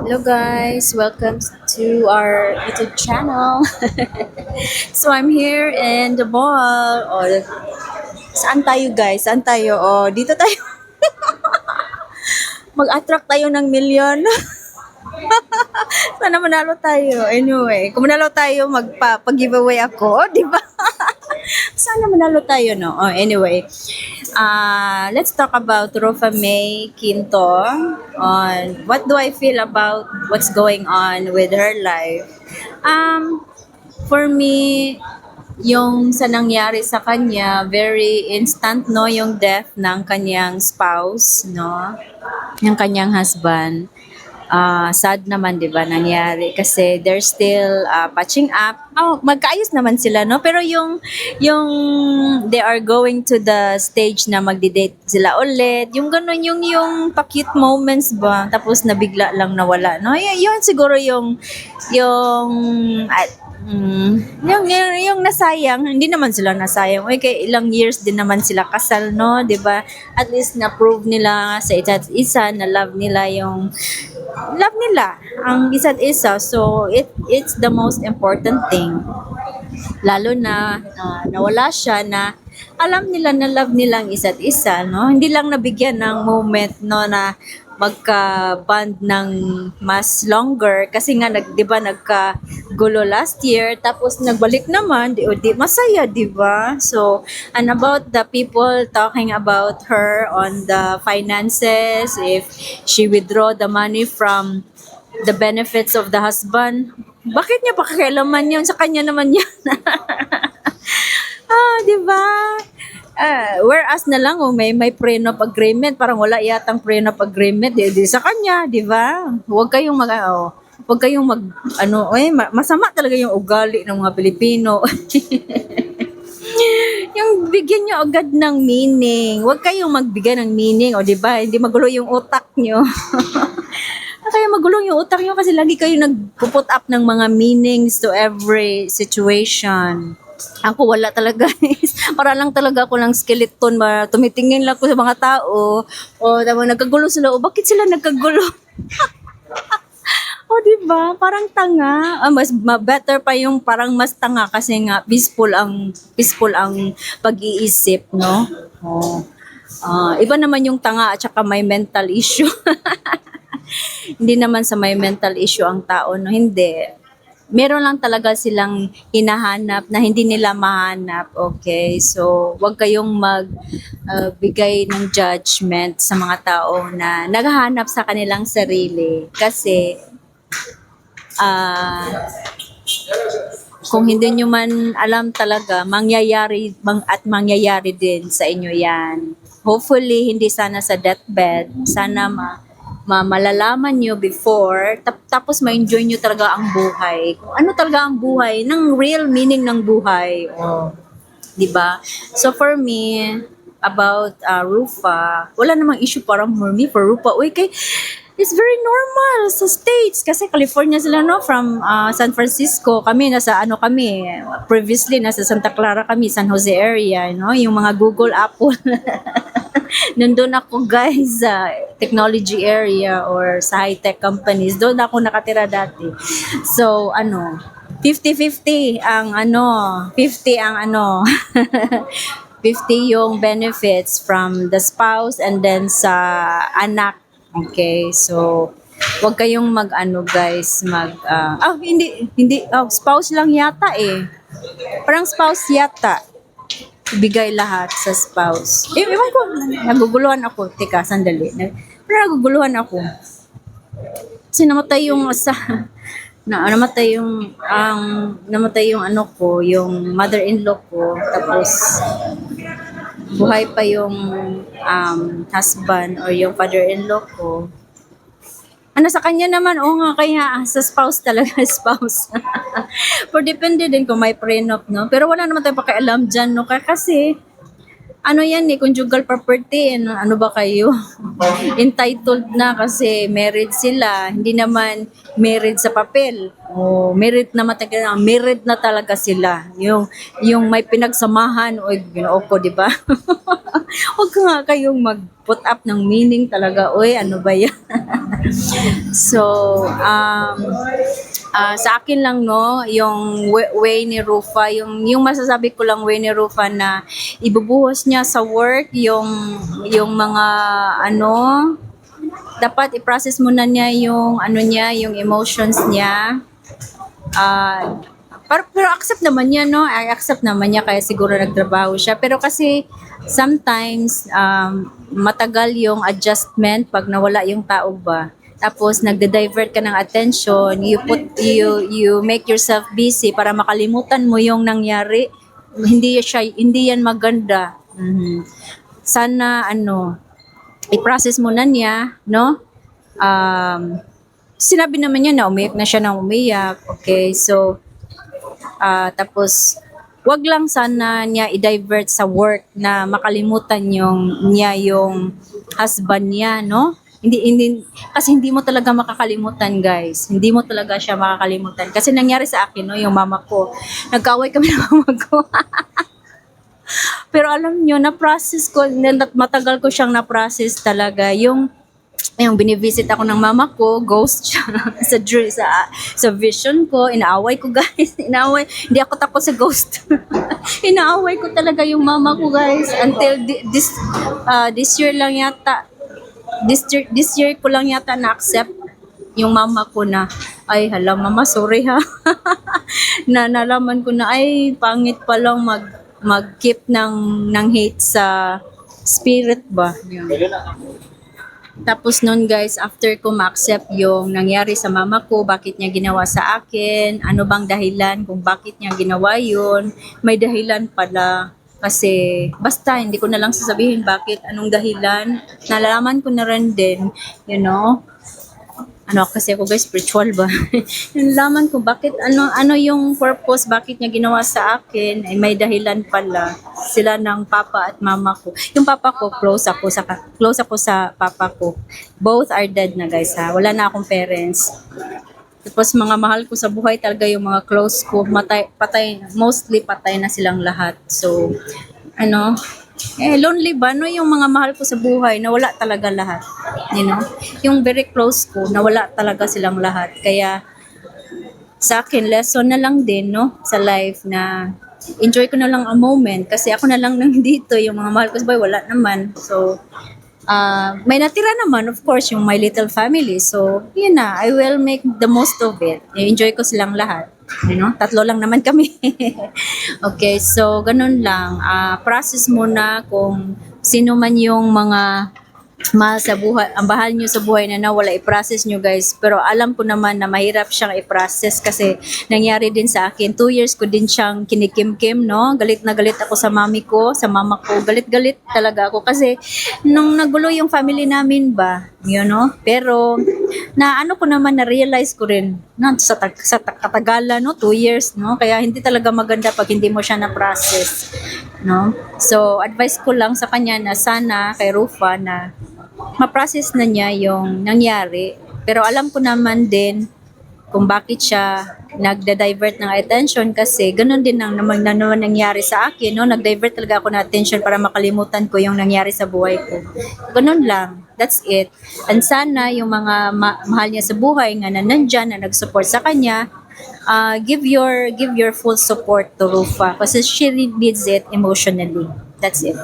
Hello guys, welcome to our YouTube channel. So I'm here in the mall. Saan tayo guys? Saan tayo? Dito tayo. Mag-attract tayo ng million. Sana manalo tayo. Anyway, kung manalo tayo, magpa-giveaway ako. Di ba? Sana manalo tayo, no? Anyway. Let's talk about Rufa May Quinto on what do I feel about what's going on with her life. For me, yung sa nangyari sa kanya, very instant, no? Yung death ng kanyang spouse, no? Yung kanyang husband. Sad naman 'di ba nangyari kasi they're still patching up. Magkaayos naman sila no, pero yung they are going to the stage na magdi-date sila ulit. Yung ganun yung pa-cute moments ba tapos nabigla lang nawala no. Yun siguro yung yung nasayang, hindi naman sila nasayang. Okay, ilang years din naman sila kasal, no? 'Di ba? At least na-prove nila sa isa't isa na love nila ang isa't isa. So it's the most important thing. Lalo na nawala siya na alam nila na love nila ang isa't isa, no? Hindi lang nabigyan ng moment no na magka-bond ng mas longer kasi nga 'di ba nagka-gulo last year tapos nagbalik naman di masaya 'di ba? So and about the people talking about her on the finances, if she withdraw the money from the benefits of the husband, bakit niya pakialaman yun? Sa kanya naman yan. 'Di ba? Whereas na lang may prenup agreement, parang wala yatang prenup agreement di sa kanya, 'di ba? Huwag kayong masama talaga yung ugali ng mga Pilipino. Yung bigyan nyo agad ng meaning. Huwag kayong magbigay ng meaning, 'di ba? Hindi magulo yung utak nyo. Kaya magulong yung utak nyo kasi lagi kayo nag-put up ng mga meanings to every situation. Ako wala talaga. Para lang talaga ako ng skeleton. Tumitingin lang ko sa mga tao. Tapos nagkagulo sila. Bakit sila nagkagulo? Diba? Parang tanga. Better pa yung parang mas tanga kasi nga peaceful ang pag-iisip, no? Iba naman yung tanga at saka may mental issue. Hindi naman sa may mental issue ang tao, no? Hindi. Meron lang talaga silang hinahanap na hindi nila mahanap, okay? So, wag kayong magbigay ng judgment sa mga tao na naghahanap sa kanilang sarili. Kasi, kung hindi nyo man alam talaga, mangyayari din sa inyo yan. Hopefully, hindi sana sa deathbed. Sana malalaman nyo before, tapos ma-enjoy nyo talaga ang buhay. Kung ano talaga ang buhay, ng real meaning ng buhay. Diba? So for me, about Rufa, wala namang issue parang for me, for Rufa. It's very normal sa States. Kasi California sila, no? From San Francisco. Previously, nasa Santa Clara kami, San Jose area, no? Yung mga Google, Apple. Nandun ako guys sa technology area or sa high-tech companies. Doon ako nakatira dati. So, 50-50 ang 50 ang 50 yung benefits from the spouse and then sa anak. Okay, so wag kayong guys, hindi, spouse lang yata eh. Parang spouse yata. Ibigay lahat sa spouse. Ewan ko, naguguluhan ako. Teka, sandali. Naguguluhan ako. Kasi namatay yung namatay yung yung mother-in-law ko. Tapos, buhay pa yung husband or yung father-in-law ko. Sa kanya naman, kaya sa spouse talaga, spouse. For depende din kung may prenup, no? Pero wala naman tayong pakialam dyan, no? Kasi, ano yan eh, conjugal property. Ano ba kayo? Entitled na kasi married sila. Hindi naman married sa papel. O married na matagal na. Married na talaga sila. Yung may pinagsamahan. O, ginoo ko, di ba? Huwag nga kayong mag-put up ng meaning talaga. Uy, ano ba yan? So, sa akin lang no, yung way ni Rufa, yung masasabi ko lang way ni Rufa na ibubuhos niya sa work yung mga ano, dapat i-process muna niya yung ano niya, yung emotions niya. Pero accept naman niya, no? I accept naman niya kaya siguro nagtrabaho siya. Pero kasi sometimes matagal yung adjustment pag nawala yung tao ba. Tapos nagde-divert ka ng attention, you make yourself busy para makalimutan mo yung nangyari. Hindi yan maganda. Sana i-process mo na niya, no? Sinabi naman niya na umiyak na siya ng umiyak. Okay, so tapos wag lang sana niya i-divert sa work na makalimutan niya yung husband niya, no? Hindi kasi hindi mo talaga makakalimutan, guys. Hindi mo talaga siya makakalimutan. Kasi nangyari sa akin, no, yung mama ko. Nagkaaway kami ng mama ko. Pero alam niyo, na-process ko, matagal ko siyang na-process talaga. Yung binivisit ako ng mama ko, ghost siya sa vision ko, inaaway ko, guys. Hindi ako takot sa ghost. Inaaway ko talaga yung mama ko, guys, until this year lang yata. This year ko lang yata na-accept yung mama ko na, ay hala mama, sorry ha. Na nalaman ko na, ay pangit pa lang mag-keep ng hate sa spirit ba. Tapos nun, guys, after ko ma-accept yung nangyari sa mama ko, bakit niya ginawa sa akin, ano bang dahilan kung bakit niya ginawa yun, may dahilan pala. Kasi basta hindi ko na lang sasabihin bakit, anong dahilan. Nalalaman ko na rin din, you know. Kasi ako, guys, spiritual ba? Nalalaman ko bakit, ano yung purpose, bakit niya ginawa sa akin, ay may dahilan pala. Sila ng papa at mama ko. Yung papa ko, close ako sa papa ko. Both are dead na, guys, ha. Wala na akong parents. Tapos mga mahal ko sa buhay talaga yung mga close ko, mostly patay na silang lahat. So, lonely ba? Yung mga mahal ko sa buhay, nawala talaga lahat. You know? Yung very close ko, nawala talaga silang lahat. Kaya, sa akin, lesson na lang din, no? Sa life na enjoy ko na lang a moment. Kasi ako na lang nandito, yung mga mahal ko sa buhay, wala naman. So, may natira naman, of course, yung my little family. So, yun na, I will make the most of it. I-enjoy ko silang lahat. You know, 3 lang naman kami. Okay, so, ganun lang. Process muna kung sino man yung mga mahal sa buhay, ang bahal nyo sa buhay na nawala, i-process nyo, guys. Pero alam ko naman na mahirap siyang i-process kasi nangyari din sa akin. 2 years ko din siyang kinikim-kim, no? Galit na galit ako sa mama ko. Galit-galit talaga ako kasi nung nagulo yung family namin ba, you know? Pero ko naman, na-realize ko rin, no? Sa katagalan, no? 2 years, no? Kaya hindi talaga maganda pag hindi mo siya na-process, no? So, advice ko lang sa kanya na sana kay Rufa na ma-process na niya yung nangyari. Pero alam ko naman din kung bakit siya nagda-divert ng attention kasi ganun din naman nangyari sa akin, no? Nag-divert talaga ako ng attention para makalimutan ko yung nangyari sa buhay ko. Ganun lang. That's it. And sana yung mga mahal niya sa buhay nga na nandyan, na nag-support sa kanya, give your full support to Rufa kasi she needs it emotionally. That's it.